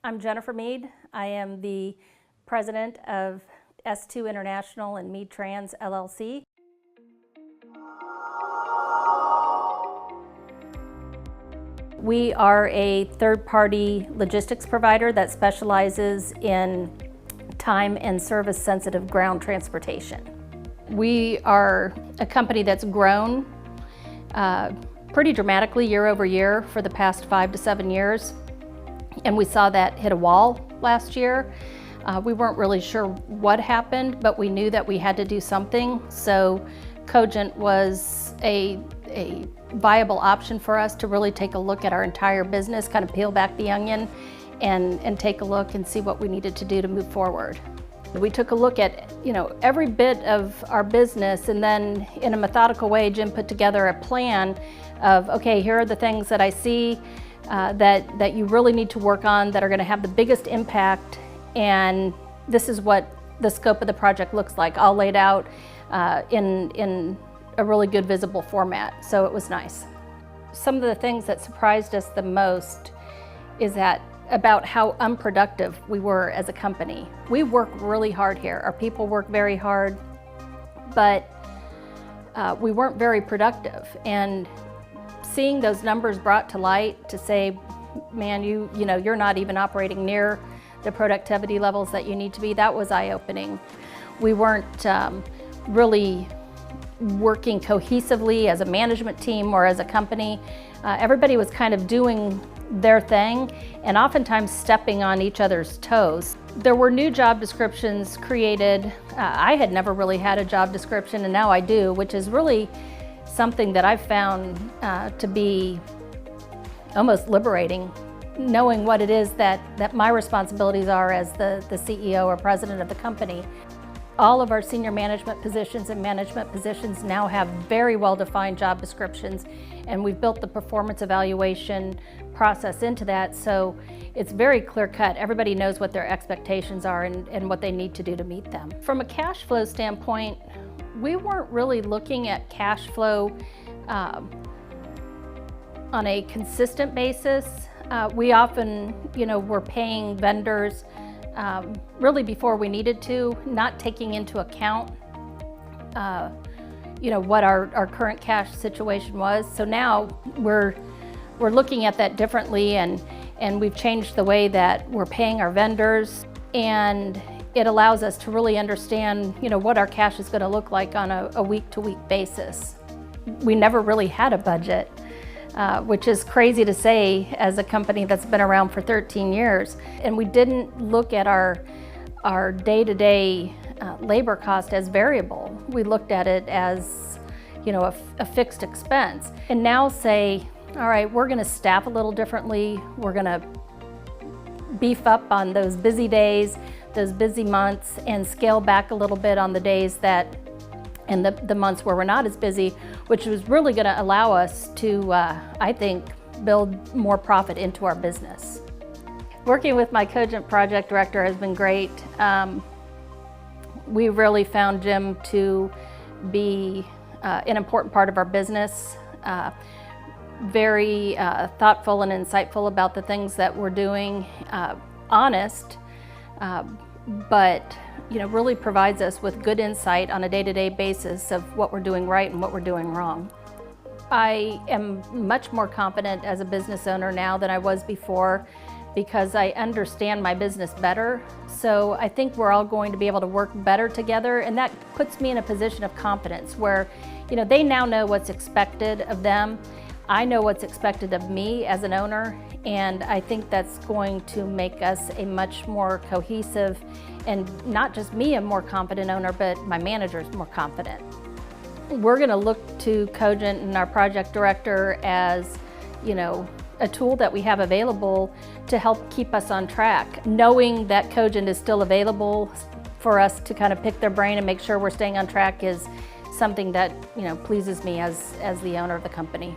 I'm Jennifer Mead. I am the president of S-2 International and Mead Trans LLC. We are a third-party logistics provider that specializes in time and service-sensitive ground transportation. We are a company that's grown pretty dramatically year over year for the past 5 to 7 years. And we saw that hit a wall last year. We weren't really sure what happened, but we knew that we had to do something. So Cogent was a viable option for us to really take a look at our entire business, kind of peel back the onion and take a look and see what we needed to do to move forward. We took a look at every bit of our business, and then in a methodical way, Jim put together a plan of, okay, here are the things that I see that you really need to work on that are going to have the biggest impact, and this is what the scope of the project looks like, all laid out in a really good visible format, so it was nice. Some of the things that surprised us the most is that about how unproductive we were as a company. We work really hard here. Our people work very hard, but we weren't very productive. And seeing those numbers brought to light to say, man, you're not even operating near the productivity levels that you need to be, that was eye-opening. We weren't really working cohesively as a management team or as a company. Everybody was kind of doing their thing and oftentimes stepping on each other's toes. There were new job descriptions created. I had never really had a job description, and now I do, which is really something that I've found to be almost liberating, knowing what it is that my responsibilities are as the CEO or president of the company. All of our senior management positions and management positions now have very well-defined job descriptions, and we've built the performance evaluation process into that, so it's very clear-cut. Everybody knows what their expectations are and what they need to do to meet them. From a cash flow standpoint, we weren't really looking at cash flow on a consistent basis. We often, were paying vendors really before we needed to, not taking into account what our current cash situation was. So now we're looking at that differently, and we've changed the way that we're paying our vendors, and it allows us to really understand what our cash is going to look like on a week-to-week basis. We never really had a budget, which is crazy to say as a company that's been around for 13 years. And we didn't look at our day-to-day labor cost as variable. We looked at it as a fixed expense. And now say, all right, we're going to staff a little differently. We're going to beef up on those busy days, those busy months, and scale back a little bit on the days and the months where we're not as busy, which was really going to allow us to, I think, build more profit into our business. Working with my Cogent project director has been great. We really found Jim to be an important part of our business, very thoughtful and insightful about the things that we're doing, honest, but really provides us with good insight on a day-to-day basis of what we're doing right and what we're doing wrong. I am much more confident as a business owner now than I was before because I understand my business better. So I think we're all going to be able to work better together, and that puts me in a position of confidence where they now know what's expected of them. I know what's expected of me as an owner, and I think that's going to make us a much more cohesive, and not just me a more confident owner, but my managers more confident. We're going to look to Cogent and our project director as, a tool that we have available to help keep us on track. Knowing that Cogent is still available for us to kind of pick their brain and make sure we're staying on track is something that, pleases me as the owner of the company.